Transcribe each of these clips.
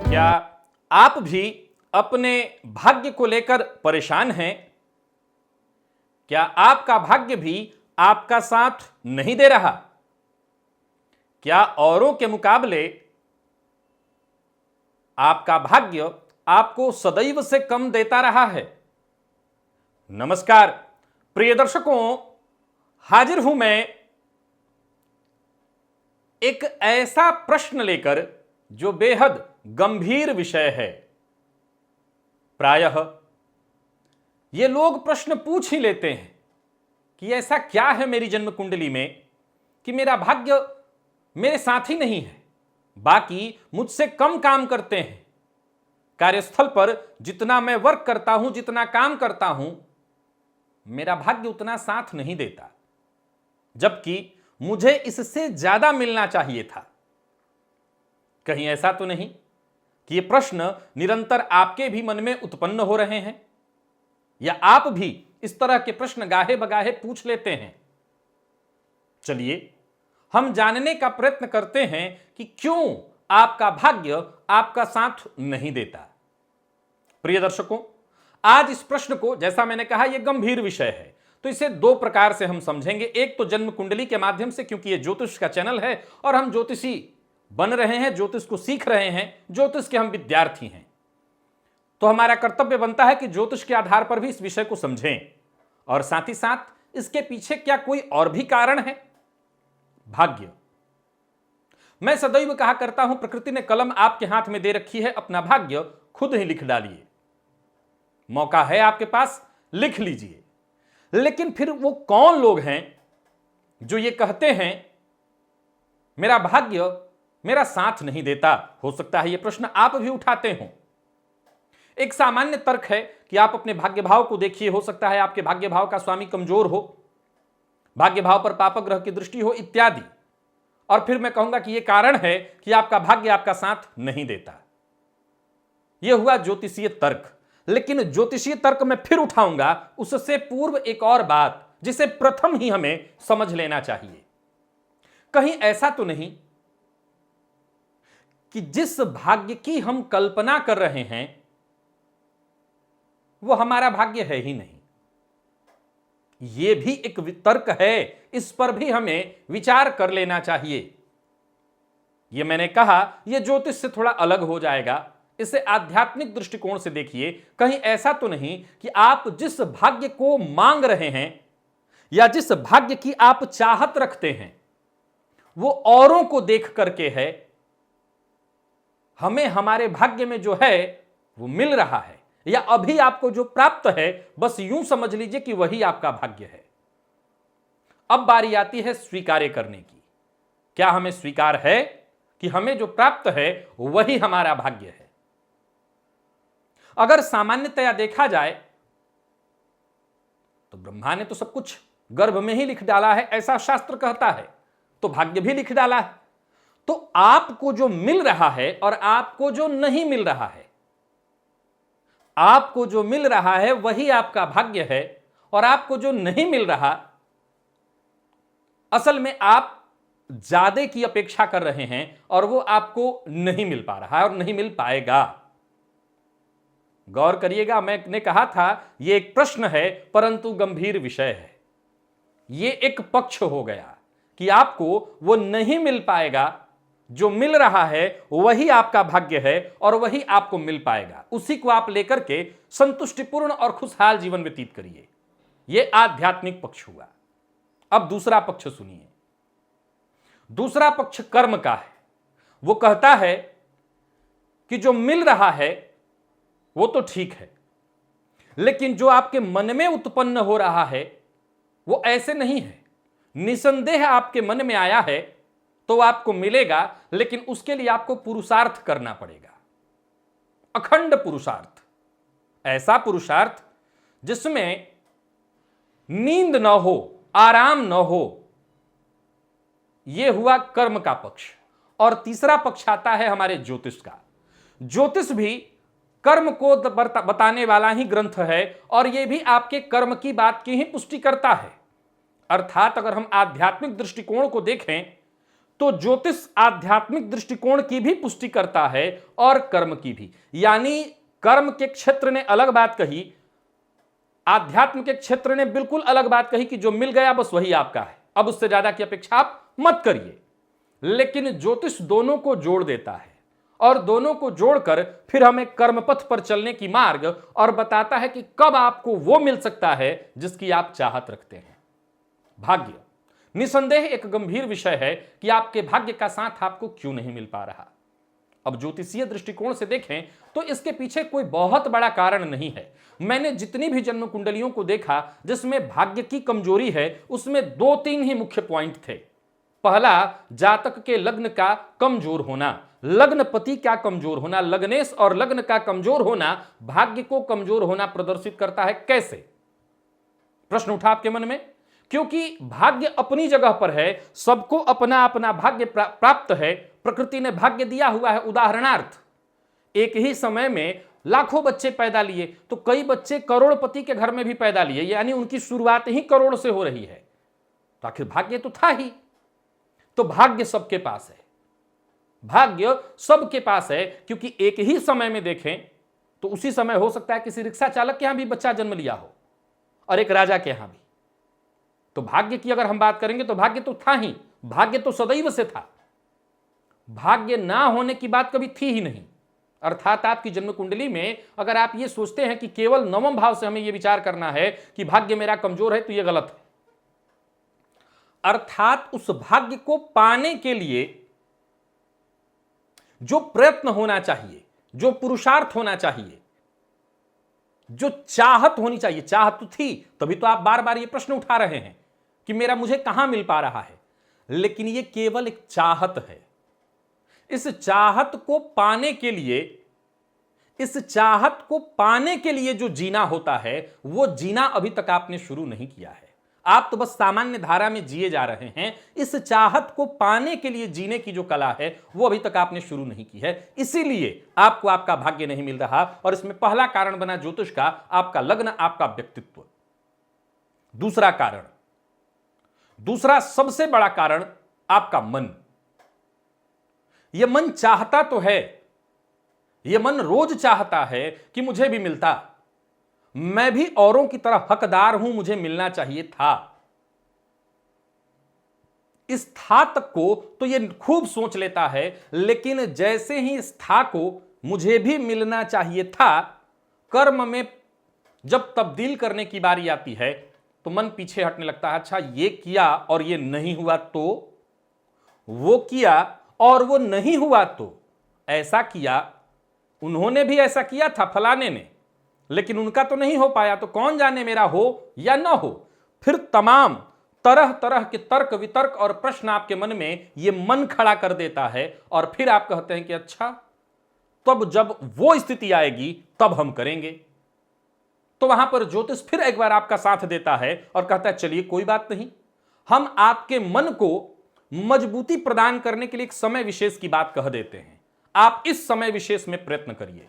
क्या आप भी अपने भाग्य को लेकर परेशान हैं? क्या आपका भाग्य भी आपका साथ नहीं दे रहा? क्या औरों के मुकाबले आपका भाग्य आपको सदैव से कम देता रहा है? नमस्कार प्रिय दर्शकों, हाजिर हूं मैं एक ऐसा प्रश्न लेकर जो बेहद गंभीर विषय है। प्रायः ये लोग प्रश्न पूछ ही लेते हैं कि ऐसा क्या है मेरी जन्म कुंडली में कि मेरा भाग्य मेरे साथ ही नहीं है, बाकी मुझसे कम काम करते हैं। कार्यस्थल पर जितना मैं वर्क करता हूं, जितना काम करता हूं, मेरा भाग्य उतना साथ नहीं देता, जबकि मुझे इससे ज्यादा मिलना चाहिए था। कहीं ऐसा तो नहीं कि ये प्रश्न निरंतर आपके भी मन में उत्पन्न हो रहे हैं, या आप भी इस तरह के प्रश्न गाहे बगाहे पूछ लेते हैं? चलिए हम जानने का प्रयत्न करते हैं कि क्यों आपका भाग्य आपका साथ नहीं देता। प्रिय दर्शकों, आज इस प्रश्न को, जैसा मैंने कहा, यह गंभीर विषय है, तो इसे दो प्रकार से हम समझेंगे। एक तो जन्म कुंडली के माध्यम से, क्योंकि यह ज्योतिष का चैनल है और हम ज्योतिषी बन रहे हैं, ज्योतिष को सीख रहे हैं, ज्योतिष के हम विद्यार्थी हैं, तो हमारा कर्तव्य बनता है कि ज्योतिष के आधार पर भी इस विषय को समझें और साथ ही साथ इसके पीछे क्या कोई और भी कारण है। भाग्य, मैं सदैव कहा करता हूं, प्रकृति ने कलम आपके हाथ में दे रखी है, अपना भाग्य खुद ही लिख डालिए। मौका है आपके पास, लिख लीजिए। लेकिन फिर वो कौन लोग हैं जो ये कहते हैं मेरा भाग्य मेरा साथ नहीं देता? हो सकता है ये प्रश्न आप भी उठाते हो। एक सामान्य तर्क है कि आप अपने भाग्य भाव को देखिए, हो सकता है आपके भाग्य भाव का स्वामी कमजोर हो, भाग्य भाव पर पाप ग्रह की दृष्टि हो, इत्यादि। और फिर मैं कहूंगा कि यह कारण है कि आपका भाग्य आपका साथ नहीं देता। यह हुआ ज्योतिषीय तर्क। लेकिन ज्योतिषीय तर्क मैं फिर उठाऊंगा, उससे पूर्व एक और बात जिसे प्रथम ही हमें समझ लेना चाहिए। कहीं ऐसा तो नहीं कि जिस भाग्य की हम कल्पना कर रहे हैं वो हमारा भाग्य है ही नहीं? यह भी एक तर्क है, इस पर भी हमें विचार कर लेना चाहिए। यह मैंने कहा, यह ज्योतिष से थोड़ा अलग हो जाएगा, इसे आध्यात्मिक दृष्टिकोण से देखिए। कहीं ऐसा तो नहीं कि आप जिस भाग्य को मांग रहे हैं या जिस भाग्य की आप चाहत रखते हैं वो औरों को देख करके है, हमें हमारे भाग्य में जो है वो मिल रहा है, या अभी आपको जो प्राप्त है बस यूं समझ लीजिए कि वही आपका भाग्य है। अब बारी आती है स्वीकार करने की। क्या हमें स्वीकार है कि हमें जो प्राप्त है वही हमारा भाग्य है? अगर सामान्यतया देखा जाए तो ब्रह्मा ने तो सब कुछ गर्भ में ही लिख डाला है, ऐसा शास्त्र कहता है, तो भाग्य भी लिख डाला है। तो आपको जो मिल रहा है और आपको जो नहीं मिल रहा है, आपको जो मिल रहा है वही आपका भाग्य है, और आपको जो नहीं मिल रहा, असल में आप ज्यादा की अपेक्षा कर रहे हैं और वो आपको नहीं मिल पा रहा है और नहीं मिल पाएगा। गौर करिएगा, मैंने कहा था यह एक प्रश्न है परंतु गंभीर विषय है। यह एक पक्ष हो गया कि आपको वो नहीं मिल पाएगा, जो मिल रहा है वही आपका भाग्य है और वही आपको मिल पाएगा। उसी को आप लेकर के संतुष्टिपूर्ण और खुशहाल जीवन व्यतीत करिए। यह आध्यात्मिक पक्ष हुआ। अब दूसरा पक्ष सुनिए। दूसरा पक्ष कर्म का है। वो कहता है कि जो मिल रहा है वो तो ठीक है, लेकिन जो आपके मन में उत्पन्न हो रहा है वो ऐसे नहीं है। निसंदेह आपके मन में आया है तो आपको मिलेगा, लेकिन उसके लिए आपको पुरुषार्थ करना पड़ेगा, अखंड पुरुषार्थ। ऐसा पुरुषार्थ जिसमें नींद न हो, आराम न हो। यह हुआ कर्म का पक्ष। और तीसरा पक्ष आता है हमारे ज्योतिष का। ज्योतिष भी कर्म को बताने वाला ही ग्रंथ है और यह भी आपके कर्म की बात की ही पुष्टि करता है। अर्थात अगर हम आध्यात्मिक दृष्टिकोण को देखें तो ज्योतिष आध्यात्मिक दृष्टिकोण की भी पुष्टि करता है और कर्म की भी। यानी कर्म के क्षेत्र ने अलग बात कही, आध्यात्म के क्षेत्र ने बिल्कुल अलग बात कही कि जो मिल गया बस वही आपका है, अब उससे ज्यादा की अपेक्षा आप मत करिए। लेकिन ज्योतिष दोनों को जोड़ देता है और दोनों को जोड़कर फिर हमें कर्मपथ पर चलने की मार्ग और बताता है कि कब आपको वो मिल सकता है जिसकी आप चाहत रखते हैं। भाग्य निसंदेह एक गंभीर विषय है कि आपके भाग्य का साथ आपको क्यों नहीं मिल पा रहा। अब ज्योतिषीय दृष्टिकोण से देखें तो इसके पीछे कोई बहुत बड़ा कारण नहीं है। मैंने जितनी भी जन्म कुंडलियों को देखा जिसमें भाग्य की कमजोरी है, उसमें 2-3 ही मुख्य पॉइंट थे। पहला, जातक के लग्न का कमजोर होना, लग्नपति का कमजोर होना, लग्नेश और लग्न का कमजोर होना भाग्य को कमजोर होना प्रदर्शित करता है। कैसे? प्रश्न उठा आपके मन में, क्योंकि भाग्य अपनी जगह पर है, सबको अपना अपना भाग्य प्राप्त है, प्रकृति ने भाग्य दिया हुआ है। उदाहरणार्थ, एक ही समय में लाखों बच्चे पैदा लिए तो कई बच्चे करोड़पति के घर में भी पैदा लिए, यानी उनकी शुरुआत ही करोड़ से हो रही है, तो आखिर भाग्य तो था ही। तो भाग्य सबके पास है, भाग्य सबके पास है, क्योंकि एक ही समय में देखें तो उसी समय हो सकता है किसी रिक्शा चालक के यहां भी बच्चा जन्म लिया हो और एक राजा के यहां भी। तो भाग्य की अगर हम बात करेंगे तो भाग्य तो था ही, भाग्य तो सदैव से था, भाग्य ना होने की बात कभी थी ही नहीं। अर्थात आपकी जन्म कुंडली में अगर आप ये सोचते हैं कि केवल 9वें भाव से हमें यह विचार करना है कि भाग्य मेरा कमजोर है, तो यह गलत है। अर्थात उस भाग्य को पाने के लिए जो प्रयत्न होना चाहिए, जो पुरुषार्थ होना चाहिए, जो चाहत होनी चाहिए, चाहत तो थी, तभी तो आप बार बार ये प्रश्न उठा रहे हैं कि मेरा मुझे कहां मिल पा रहा है। लेकिन ये केवल एक चाहत है। इस चाहत को पाने के लिए, इस चाहत को पाने के लिए जो जीना होता है, वो जीना अभी तक आपने शुरू नहीं किया है। आप तो बस सामान्य धारा में जिए जा रहे हैं। इस चाहत को पाने के लिए जीने की जो कला है वो अभी तक आपने शुरू नहीं की है, इसीलिए आपको आपका भाग्य नहीं मिल रहा। और इसमें पहला कारण बना ज्योतिष का आपका लग्न, आपका व्यक्तित्व। दूसरा कारण, दूसरा सबसे बड़ा कारण आपका मन। यह मन चाहता तो है, यह मन रोज चाहता है कि मुझे भी मिलता, मैं भी औरों की तरह हकदार हूं, मुझे मिलना चाहिए था। इस था तक को तो यह खूब सोच लेता है, लेकिन जैसे ही इस था को मुझे भी मिलना चाहिए था कर्म में जब तब्दील करने की बारी आती है तो मन पीछे हटने लगता है। अच्छा, ये किया और ये नहीं हुआ तो, वो किया और वो नहीं हुआ तो, ऐसा किया, उन्होंने भी ऐसा किया था फलाने ने, लेकिन उनका तो नहीं हो पाया, तो कौन जाने मेरा हो या ना हो। फिर तमाम तरह तरह के तर्क वितर्क और प्रश्न आपके मन में ये मन खड़ा कर देता है। और फिर आप कहते हैं कि अच्छा, तब जब वो स्थिति आएगी तब हम करेंगे। तो वहां पर ज्योतिष फिर एक बार आपका साथ देता है और कहता है चलिए कोई बात नहीं, हम आपके मन को मजबूती प्रदान करने के लिए एक समय विशेष की बात कह देते हैं। आप इस समय विशेष में प्रयत्न करिए।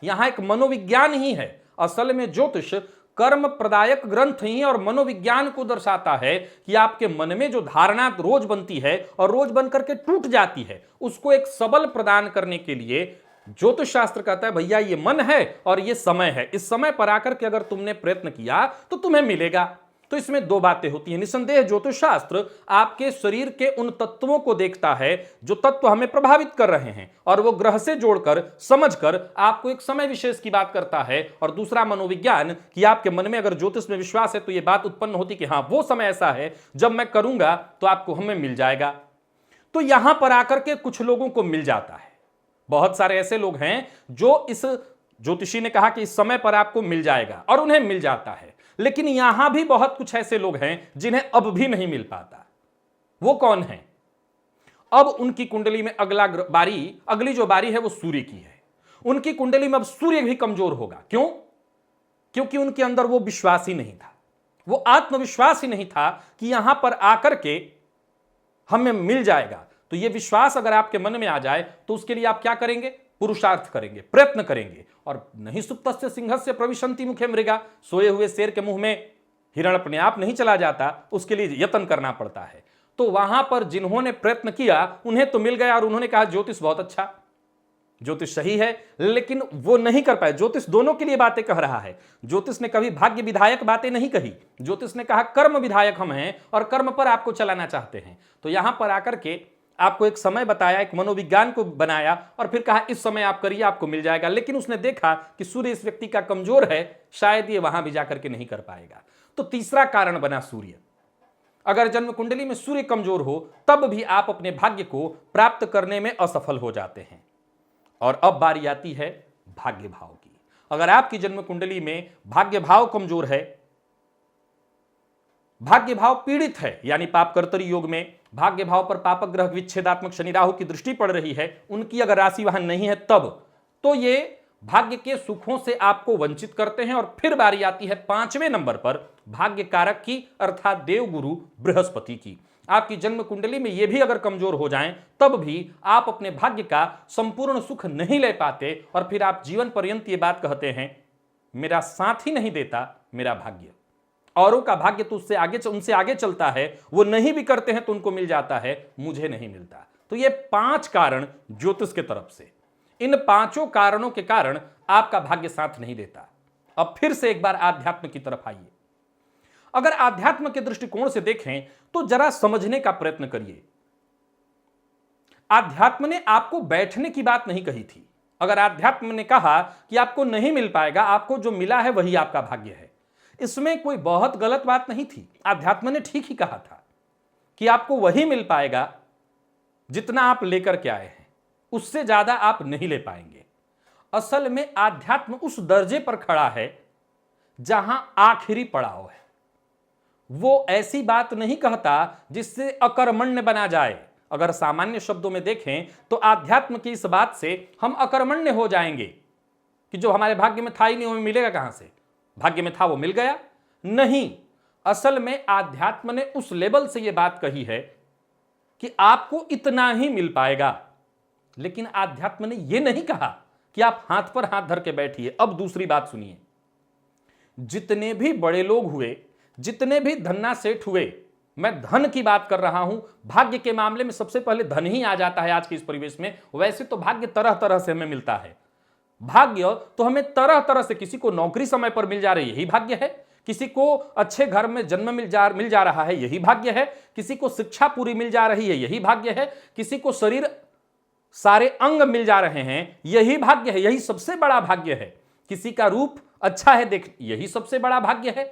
यहां एक मनोविज्ञान ही है। असल में ज्योतिष कर्म प्रदायक ग्रंथ ही और मनोविज्ञान को दर्शाता है कि आपके मन में जो धारणा रोज बनती है और रोज बन करके टूट जाती है, उसको एक सबल प्रदान करने के लिए ज्योतिष शास्त्र कहता है भैया ये मन है और ये समय है, इस समय पर आकर के अगर तुमने प्रयत्न किया तो तुम्हें मिलेगा। तो इसमें दो बातें होती हैं। निसंदेह ज्योतिष शास्त्र आपके शरीर के उन तत्वों को देखता है जो तत्व हमें प्रभावित कर रहे हैं, और वो ग्रह से जोड़कर समझकर आपको एक समय विशेष की बात करता है। और दूसरा मनोविज्ञान कि आपके मन में अगर ज्योतिष में विश्वास है तो ये बात उत्पन्न होती कि हाँ वो समय ऐसा है जब मैं करूंगा तो आपको हमें मिल जाएगा। तो यहां पर आकर के कुछ लोगों को मिल जाता है। बहुत सारे ऐसे लोग हैं जो इस ज्योतिषी ने कहा कि इस समय पर आपको मिल जाएगा और उन्हें मिल जाता है। लेकिन यहां भी बहुत कुछ ऐसे लोग हैं जिन्हें अब भी नहीं मिल पाता। वो कौन है? अब उनकी कुंडली में अगली जो बारी है वो सूर्य की है। उनकी कुंडली में अब सूर्य भी कमजोर होगा। क्यों? क्योंकि उनके अंदर वो विश्वास ही नहीं था, वो आत्मविश्वास ही नहीं था कि यहां पर आकर के हमें मिल जाएगा। तो ये विश्वास अगर आपके मन में आ जाए तो उसके लिए आप क्या करेंगे? पुरुषार्थ करेंगे, प्रयत्न करेंगे। और नहीं सुप्तस्य सिंहस्य प्रविशन्ति मुखे मृगा, सोए हुए शेर के मुंह में हिरण अपने आप नहीं चला जाता, उसके लिए यत्न करना पड़ता है। तो वहां पर जिन्होंने प्रयत्न किया उन्हें तो मिल गया और उन्होंने कहा ज्योतिष बहुत अच्छा, ज्योतिष सही है, लेकिन वो नहीं कर पाए। ज्योतिष दोनों के लिए बातें कह रहा है। ज्योतिष ने कभी भाग्य विधायक बातें नहीं कही, ज्योतिष ने कहा कर्म विधायक हम हैं और कर्म पर आपको चलाना चाहते हैं। तो यहां पर आकर के आपको एक समय बताया, एक मनोविज्ञान को बनाया और फिर कहा इस समय आप करिए, आपको मिल जाएगा। लेकिन उसने देखा कि सूर्य इस व्यक्ति का कमजोर है, शायद ये वहां भी जाकर के नहीं कर पाएगा। तो तीसरा कारण बना सूर्य। अगर जन्म कुंडली में सूर्य कमजोर हो तब भी आप अपने भाग्य को प्राप्त करने में असफल हो जाते हैं। और अब बारी आती है भाग्य भाव की। अगर आपकी जन्म कुंडली में भाग्य भाव कमजोर है, भाग्य भाव पीड़ित है, यानी पापकर्तरी योग में भाग्य भाव पर पापक ग्रह विच्छेदात्मक शनि राहु की दृष्टि पड़ रही है, उनकी अगर राशि वहां नहीं है तब तो ये भाग्य के सुखों से आपको वंचित करते हैं। और फिर बारी आती है 5वें नंबर पर भाग्य कारक की, अर्थात देवगुरु बृहस्पति की। आपकी जन्म कुंडली में ये भी अगर कमजोर हो जाएं तब भी आप अपने भाग्य का संपूर्ण सुख नहीं ले पाते और फिर आप जीवन पर्यंत ये बात कहते हैं मेरा साथ ही नहीं देता मेरा भाग्य, औरों का भाग्य तो उससे आगे उनसे आगे चलता है, वो नहीं भी करते हैं तो उनको मिल जाता है, मुझे नहीं मिलता। तो ये 5 कारण ज्योतिष के तरफ से, इन 5 कारणों के कारण आपका भाग्य साथ नहीं देता। अब फिर से एक बार आध्यात्म की तरफ आइए। अगर आध्यात्म के दृष्टिकोण से देखें तो जरा समझने का प्रयत्न करिए। आध्यात्म ने आपको बैठने की बात नहीं कही थी। अगर आध्यात्म ने कहा कि आपको नहीं मिल पाएगा, आपको जो मिला है वही आपका भाग्य है, इसमें कोई बहुत गलत बात नहीं थी। आध्यात्म ने ठीक ही कहा था कि आपको वही मिल पाएगा जितना आप लेकर के आए हैं, उससे ज्यादा आप नहीं ले पाएंगे। असल में आध्यात्म उस दर्जे पर खड़ा है जहां आखिरी पड़ाव है। वो ऐसी बात नहीं कहता जिससे अकर्मण्य बना जाए। अगर सामान्य शब्दों में देखें तो आध्यात्म की इस बात से हम अकर्मण्य हो जाएंगे कि जो हमारे भाग्य में था ही नहीं, हमें मिलेगा कहां से, भाग्य में था वो मिल गया। नहीं, असल में आध्यात्म ने उस लेवल से यह बात कही है कि आपको इतना ही मिल पाएगा। लेकिन आध्यात्म ने यह नहीं कहा कि आप हाथ पर हाथ धर के बैठिए। अब दूसरी बात सुनिए, जितने भी बड़े लोग हुए, जितने भी धन्ना सेठ हुए, मैं धन की बात कर रहा हूं, भाग्य के मामले में सबसे पहले धन ही आ जाता है आज के इस परिवेश में। वैसे तो भाग्य तरह तरह से हमें मिलता है, भाग्य तो हमें तरह तरह से, किसी को नौकरी समय पर मिल जा रही है यही भाग्य है, किसी को अच्छे घर में जन्म मिल जा रहा है यही भाग्य है, किसी को शिक्षा पूरी मिल जा रही है यही भाग्य है, किसी को शरीर सारे अंग मिल जा रहे हैं यही भाग्य है, यही सबसे बड़ा भाग्य है, किसी का रूप अच्छा है देख, यही सबसे बड़ा भाग्य है।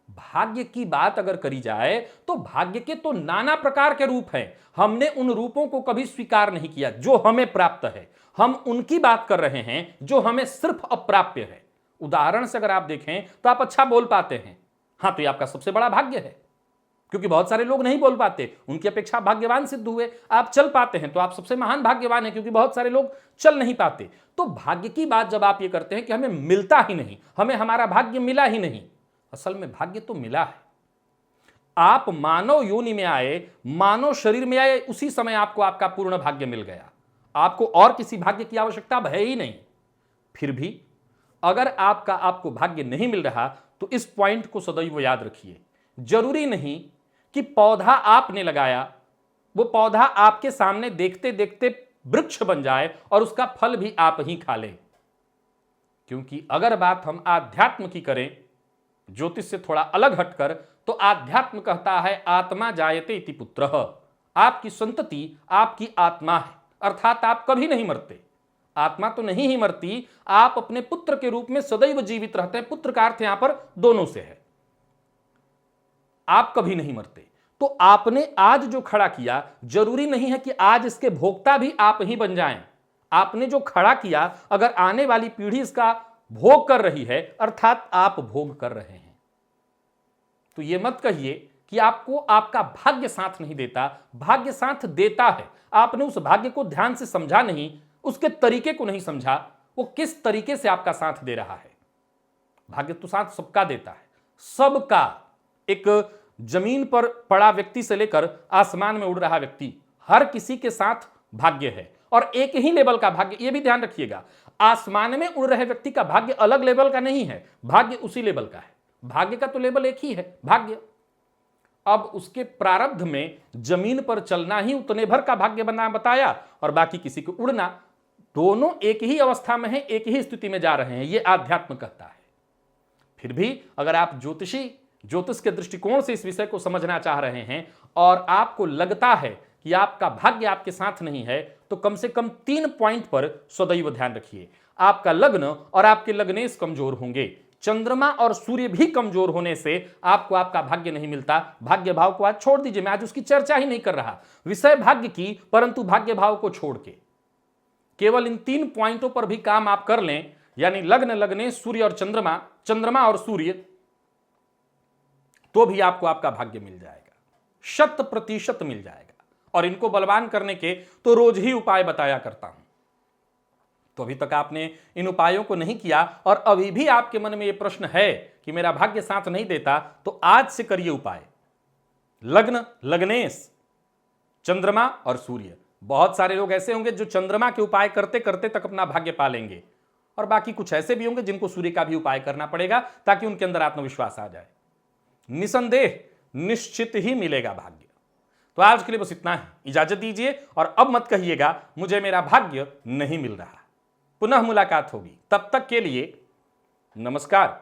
भाग्य की बात अगर करी जाए तो भाग्य के तो नाना प्रकार के रूप हैं। हमने उन रूपों को कभी स्वीकार नहीं किया जो हमें प्राप्त है, हम उनकी बात कर रहे हैं जो हमें सिर्फ अप्राप्य है। उदाहरण से अगर आप देखें तो आप अच्छा बोल पाते हैं, हां तो ये आपका सबसे बड़ा भाग्य है, क्योंकि बहुत सारे लोग नहीं बोल पाते, उनकी अपेक्षा भाग्यवान सिद्ध हुए। आप चल पाते हैं तो आप सबसे महान भाग्यवान हैं, क्योंकि बहुत सारे लोग चल नहीं पाते। तो भाग्य की बात जब आप ये करते हैं कि हमें मिलता ही नहीं, हमें हमारा भाग्य मिला ही नहीं, असल में भाग्य तो मिला है। आप मानव योनि में आए, मानव शरीर में आए, उसी समय आपको आपका पूर्ण भाग्य मिल गया, आपको और किसी भाग्य की आवश्यकता है ही नहीं। फिर भी अगर आपको भाग्य नहीं मिल रहा तो इस पॉइंट को सदैव याद रखिए, जरूरी नहीं कि पौधा आपने लगाया वो पौधा आपके सामने देखते देखते वृक्ष बन जाए और उसका फल भी आप ही खा लें। क्योंकि अगर बात हम आध्यात्म की करें, ज्योतिष से थोड़ा अलग हटकर, तो आध्यात्म कहता है आत्मा जायते इति पुत्रः, आपकी संतति आपकी आत्मा है, अर्थात आप कभी नहीं मरते। आत्मा तो नहीं ही मरती, आप अपने पुत्र के रूप में सदैव जीवित रहते हैं। पुत्र का अर्थ यहां पर दोनों से है, आप कभी नहीं मरते। तो आपने आज जो खड़ा किया, जरूरी नहीं है कि आज इसके भोक्ता भी आप ही बन जाएं। आपने जो खड़ा किया, अगर आने वाली पीढ़ी इसका भोग कर रही है, अर्थात आप भोग कर रहे हैं। तो यह मत कहिए कि आपको आपका भाग्य साथ नहीं देता, भाग्य साथ देता है। आपने उस भाग्य को ध्यान से समझा नहीं, उसके तरीके को नहीं समझा, वो किस तरीके से आपका साथ दे रहा है। भाग्य तो साथ सबका देता है, सबका। एक जमीन पर पड़ा व्यक्ति से लेकर आसमान में उड़ रहा व्यक्ति, हर किसी के साथ भाग्य है और एक ही लेवल का भाग्य। यह भी ध्यान रखिएगा, आसमान में उड़ रहे व्यक्ति का भाग्य अलग लेवल का नहीं है, भाग्य उसी लेवल का है। भाग्य का तो लेवल एक ही है, भाग्य। अब उसके प्रारब्ध में जमीन पर चलना ही उतने भर का भाग्य बना बताया और बाकी किसी को उड़ना। दोनों एक ही अवस्था में है, एक ही स्थिति में जा रहे हैं, यह आध्यात्म कहता है। फिर भी अगर आप ज्योतिष के दृष्टिकोण से इस विषय को समझना चाह रहे हैं और आपको लगता है कि आपका भाग्य आपके साथ नहीं है, तो कम से कम 3 पॉइंट पर सदैव ध्यान रखिए। आपका लग्न और आपके लग्नेश कमजोर होंगे। चंद्रमा और सूर्य भी कमजोर होने से आपको आपका भाग्य नहीं मिलता। भाग्य भाव को आज छोड़ दीजिए, मैं आज उसकी चर्चा ही नहीं कर रहा, विषय भाग्य की, परंतु भाग्य भाव को छोड़ के केवल इन 3 पॉइंटों पर भी काम आप कर लें, यानी लग्न, लग्नेश, सूर्य और चंद्रमा, चंद्रमा और सूर्य, तो भी आपको आपका भाग्य मिल जाएगा, 100% मिल जाएगा। और इनको बलवान करने के तो रोज ही उपाय बताया करता हूं। तो अभी तक आपने इन उपायों को नहीं किया और अभी भी आपके मन में यह प्रश्न है कि मेरा भाग्य साथ नहीं देता, तो आज से करिए उपाय। लग्न, लग्नेश, चंद्रमा और सूर्य। बहुत सारे लोग ऐसे होंगे जो चंद्रमा के उपाय करते करते तक अपना भाग्य पालेंगे, और बाकी कुछ ऐसे भी होंगे जिनको सूर्य का भी उपाय करना पड़ेगा ताकि उनके अंदर आत्मविश्वास आ जाए। निसंदेह निश्चित ही मिलेगा भाग्य। तो आज के लिए बस इतना ही, इजाजत दीजिए। और अब मत कहिएगा मुझे मेरा भाग्य नहीं मिल रहा। पुनः मुलाकात होगी, तब तक के लिए नमस्कार।